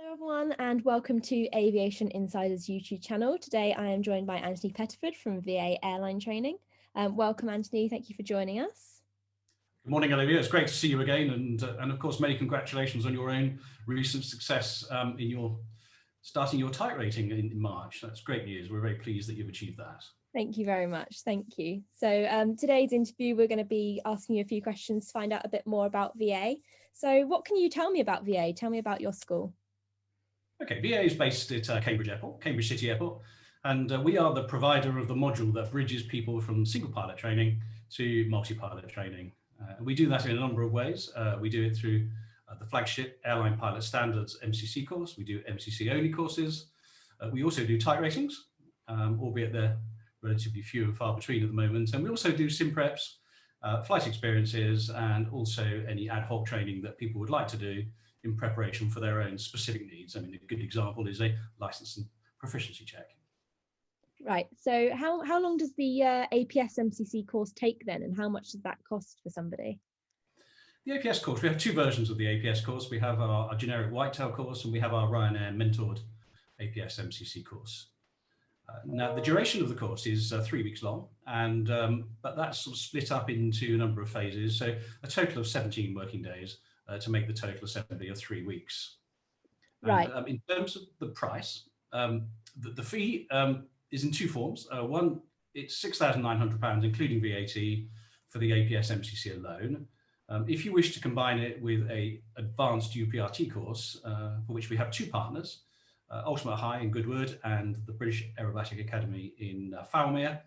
Hello everyone and welcome to Aviation Insider's YouTube channel. Today I am joined by Anthony Petteford from VA Airline Training. Welcome Anthony, thank you for joining us. Good morning, Olivia. It's great to see you again, and of course many congratulations on your own recent success in your starting your type rating in March. That's great news. We're very pleased that you've achieved that. Thank you very much. Thank you. So today's interview, we're going to be asking you a few questions to find out a bit more about VA. So what can you tell me about VA? Tell me about your school. Okay, VA is based at Cambridge Airport, Cambridge City Airport, and we are the provider of the module that bridges people from single pilot training to multi-pilot training. We do that in a number of ways. We do it through the flagship Airline Pilot Standards MCC course. We do MCC only courses. We also do type ratings, albeit they're relatively few and far between at the moment. And we also do sim preps, flight experiences, and also any ad hoc training that people would like to do in preparation for their own specific needs. I mean, a good example is a license and proficiency check. Right, so how long does the APS MCC course take then, and how much does that cost for somebody? The APS course, we have two versions of the APS course. We have our generic whitetail course, and we have our Ryanair mentored APS MCC course. Now, the duration of the course is 3 weeks long, and but that's sort of split up into a number of phases, so a total of 17 working days to make the total assembly of 3 weeks. Right. And, in terms of the price, the fee is in two forms. One, it's £6,900, including VAT, for the APS MCC alone. If you wish to combine it with a advanced UPRT course, for which we have two partners, Ultimate High in Goodwood and the British Aerobatic Academy in Falmere,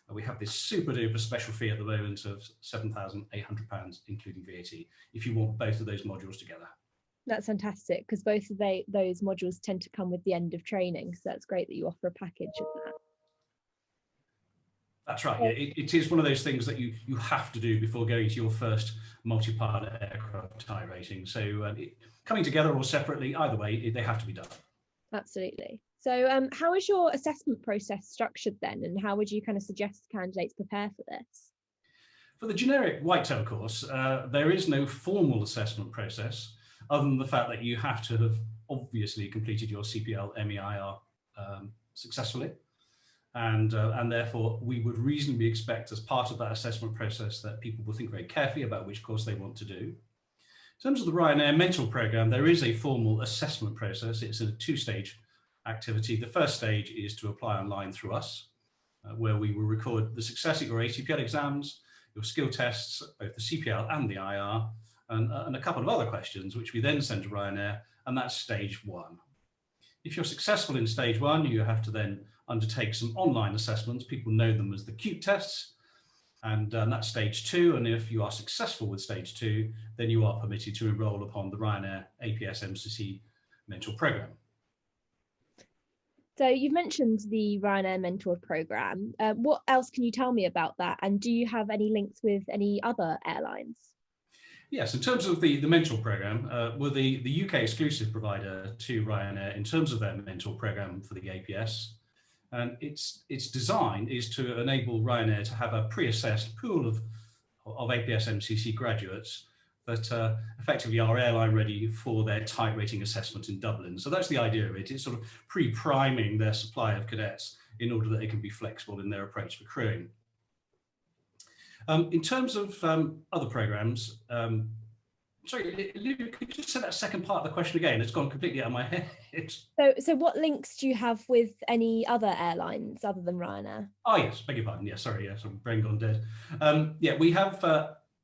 we have this super duper special fee at the moment of £7,800, including VAT, if you want both of those modules together. That's fantastic, because both of those modules tend to come with the end of training, so that's great that you offer a package of that. That's right. Yeah, it is one of those things that you have to do before going to your first multi-pilot aircraft type rating. So coming together or separately, either way, they have to be done. Absolutely. So how is your assessment process structured then, and how would you kind of suggest candidates prepare for this? For the generic whitetail course, there is no formal assessment process, other than the fact that you have to have obviously completed your CPL MEIR successfully. And therefore, we would reasonably expect as part of that assessment process that people will think very carefully about which course they want to do. In terms of the Ryanair mentor program, there is a formal assessment process. It's a two-stage activity. The first stage is to apply online through us, where we will record the success at your ATPL exams, your skill tests, both the CPL and the IR, and a couple of other questions, which we then send to Ryanair, and that's stage one. If you're successful in stage one, you have to then undertake some online assessments. People know them as the CUTE tests, and that's stage two. And if you are successful with stage two, then you are permitted to enroll upon the Ryanair APS MCC mentor program. So you've mentioned the Ryanair mentor program. What else can you tell me about that? And do you have any links with any other airlines? Yes, in terms of the mentor program, we're the UK exclusive provider to Ryanair in terms of their mentor program for the APS. And its design is to enable Ryanair to have a pre-assessed pool of APS MCC graduates that effectively are airline ready for their type rating assessment in Dublin. So that's the idea of it. It's sort of pre-priming their supply of cadets in order that they can be flexible in their approach for crewing. In terms of other programs, sorry, Olivia, could you just say that second part of the question again? It's gone completely out of my head. So what links do you have with any other airlines other than Ryanair? Oh yes, beg your pardon. Yeah, sorry, yes, I'm brain gone dead. Yeah, we have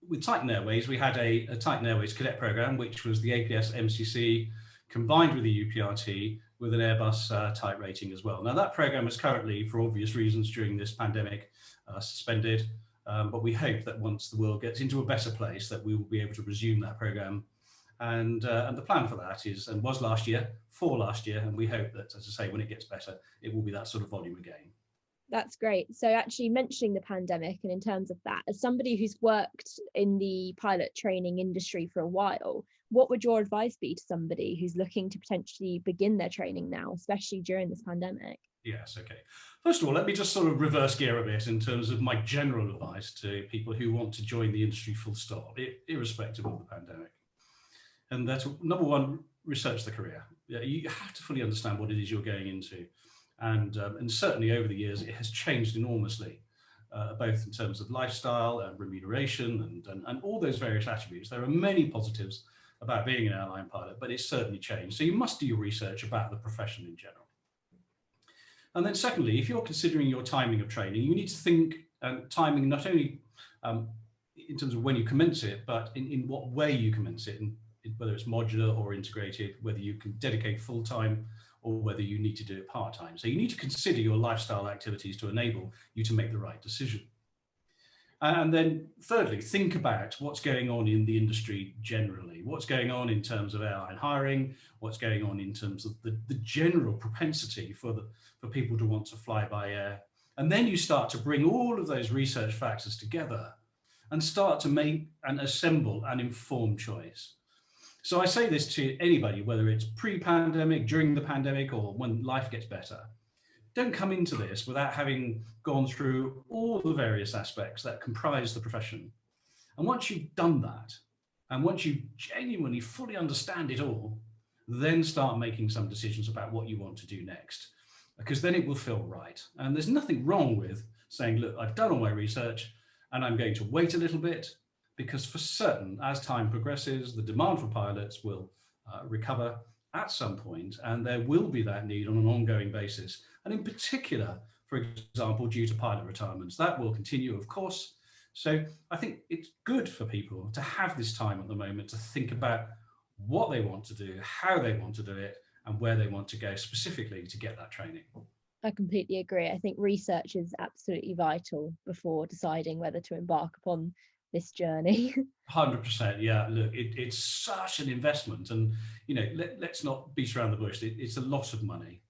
with Titan Airways, we had a Titan Airways cadet program, which was the APS MCC combined with the UPRT with an Airbus type rating as well. Now that program is currently, for obvious reasons during this pandemic, suspended. But we hope that once the world gets into a better place, that we will be able to resume that program. And the plan for that is, and was last year, and we hope that, as I say, when it gets better, it will be that sort of volume again. That's great. So actually mentioning the pandemic, and in terms of that, as somebody who's worked in the pilot training industry for a while, what would your advice be to somebody who's looking to potentially begin their training now, especially during this pandemic? Yes, okay. First of all, let me just sort of reverse gear a bit in terms of my general advice to people who want to join the industry full stop, irrespective of the pandemic. And that's number one, research the career. You have to fully understand what it is you're going into. And certainly over the years, it has changed enormously, both in terms of lifestyle and remuneration and all those various attributes. There are many positives about being an airline pilot, but it's certainly changed. So you must do your research about the profession in general. And then secondly, if you're considering your timing of training, you need to think timing not only in terms of when you commence it, but in what way you commence it, and whether it's modular or integrated, whether you can dedicate full time or whether you need to do it part time. So you need to consider your lifestyle activities to enable you to make the right decision. And then thirdly, think about what's going on in the industry generally, what's going on in terms of airline hiring, what's going on in terms of the general propensity for people to want to fly by air. And then you start to bring all of those research factors together and start to make and assemble an informed choice. So I say this to anybody, whether it's pre-pandemic, during the pandemic, or when life gets better. Don't come into this without having gone through all the various aspects that comprise the profession. And once you've done that, and once you genuinely fully understand it all, then start making some decisions about what you want to do next, because then it will feel right. And there's nothing wrong with saying, look, I've done all my research and I'm going to wait a little bit, because for certain, as time progresses, the demand for pilots will recover at some point, and there will be that need on an ongoing basis. And in particular, for example, due to pilot retirements, that will continue, of course. So I think it's good for people to have this time at the moment to think about what they want to do, how they want to do it, and where they want to go specifically to get that training. I completely agree. I think research is absolutely vital before deciding whether to embark upon this journey. 100%. Yeah. Look, it's such an investment, and let's not beat around the bush. It's a lot of money,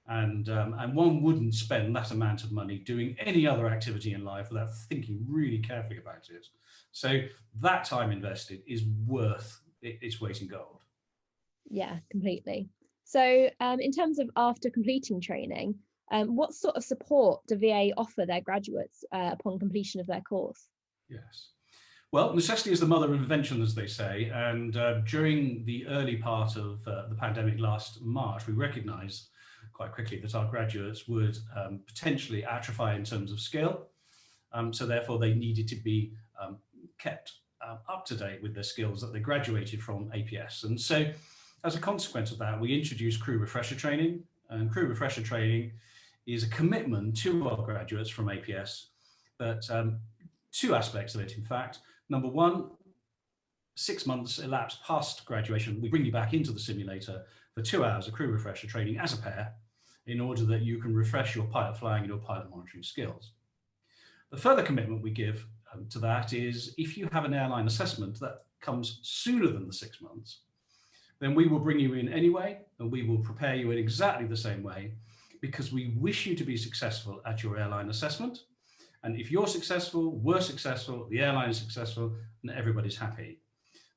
and one wouldn't spend that amount of money doing any other activity in life without thinking really carefully about it. So that time invested is worth its weight in gold. Yeah, completely. So in terms of after completing training, what sort of support do VA offer their graduates upon completion of their course? Yes. Well, necessity is the mother of invention, as they say. And during the early part of the pandemic last March, we recognised quite quickly that our graduates would potentially atrophy in terms of skill. So therefore, they needed to be kept up to date with their skills that they graduated from APS. And so as a consequence of that, we introduced crew refresher training. And crew refresher training is a commitment to our graduates from APS that two aspects of it, in fact. Number one, 6 months elapsed past graduation, we bring you back into the simulator for 2 hours of crew refresher training as a pair in order that you can refresh your pilot flying and your pilot monitoring skills. The further commitment we give to that is if you have an airline assessment that comes sooner than the 6 months, then we will bring you in anyway, and we will prepare you in exactly the same way, because we wish you to be successful at your airline assessment. And if you're successful, we're successful, the airline is successful, and everybody's happy.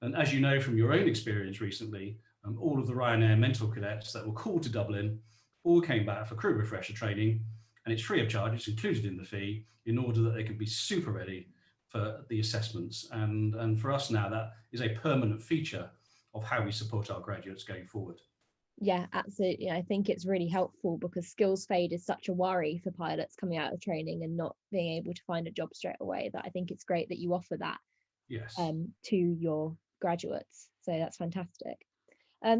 And as you know from your own experience recently, all of the Ryanair mentor cadets that were called to Dublin all came back for crew refresher training, and it's free of charge, it's included in the fee, in order that they can be super ready for the assessments. And for us now, that is a permanent feature of how we support our graduates going forward. Yeah, absolutely. I think it's really helpful because skills fade is such a worry for pilots coming out of training and not being able to find a job straight away, that I think it's great that you offer that to your graduates. So that's fantastic.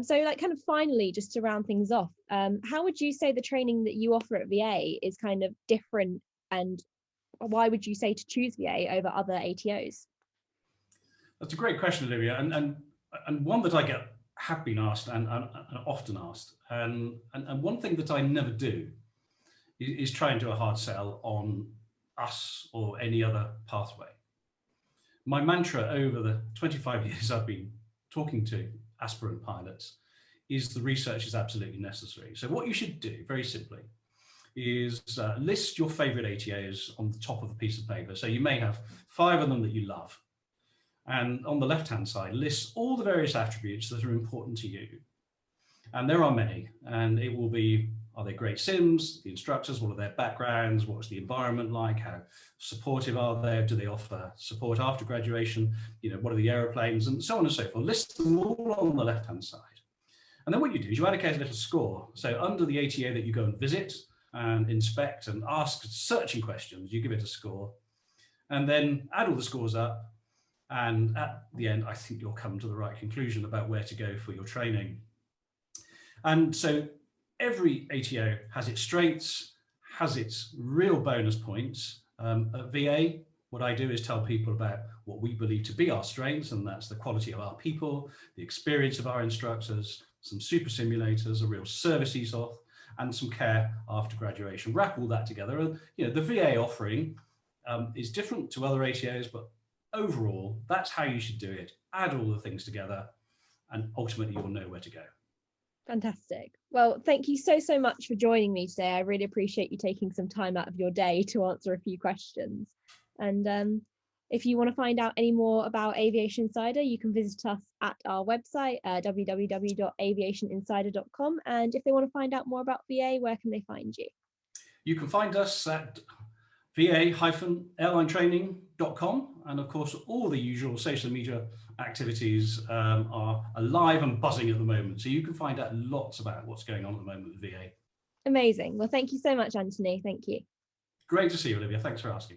So like kind of finally, just to round things off, how would you say the training that you offer at VA is kind of different, and why would you say to choose VA over other ATOs? That's a great question, Olivia, and one that I have been asked and often asked. And one thing that I never do is try and do a hard sell on us or any other pathway. My mantra over the 25 years I've been talking to aspirant pilots is the research is absolutely necessary. So what you should do, very simply, is list your favorite ATOs on the top of a piece of paper. So you may have 5 of them that you love. And on the left-hand side, list all the various attributes that are important to you. And there are many, and it will be Are they great sims? The instructors, what are their backgrounds? What's the environment like? How supportive are they? Do they offer support after graduation? You know, what are the aeroplanes, and so on and so forth. List them all on the left-hand side. And then what you do is you allocate a little score. So under the ATA that you go and visit and inspect and ask searching questions, you give it a score, and then add all the scores up. And at the end, I think you'll come to the right conclusion about where to go for your training. And so every ATO has its strengths, has its real bonus points. At VA, what I do is tell people about what we believe to be our strengths, and that's the quality of our people, the experience of our instructors, some super simulators, a real service ethos, and some care after graduation. Wrap all that together. And you know, the VA offering is different to other ATOs, but overall, that's how you should do it. Add all the things together, and ultimately you'll know where to go. Fantastic. Well, thank you so much for joining me today. I really appreciate you taking some time out of your day to answer a few questions. And if you want to find out any more about Aviation Insider, you can visit us at our website, www.aviationinsider.com. And if they want to find out more about VA, where can they find you? You can find us at va-airlinetraining.com, and of course all the usual social media activities are alive and buzzing at the moment, so you can find out lots about what's going on at the moment with VA. Amazing. Well, thank you so much, Anthony. Thank you. Great to see you, Olivia. Thanks for asking.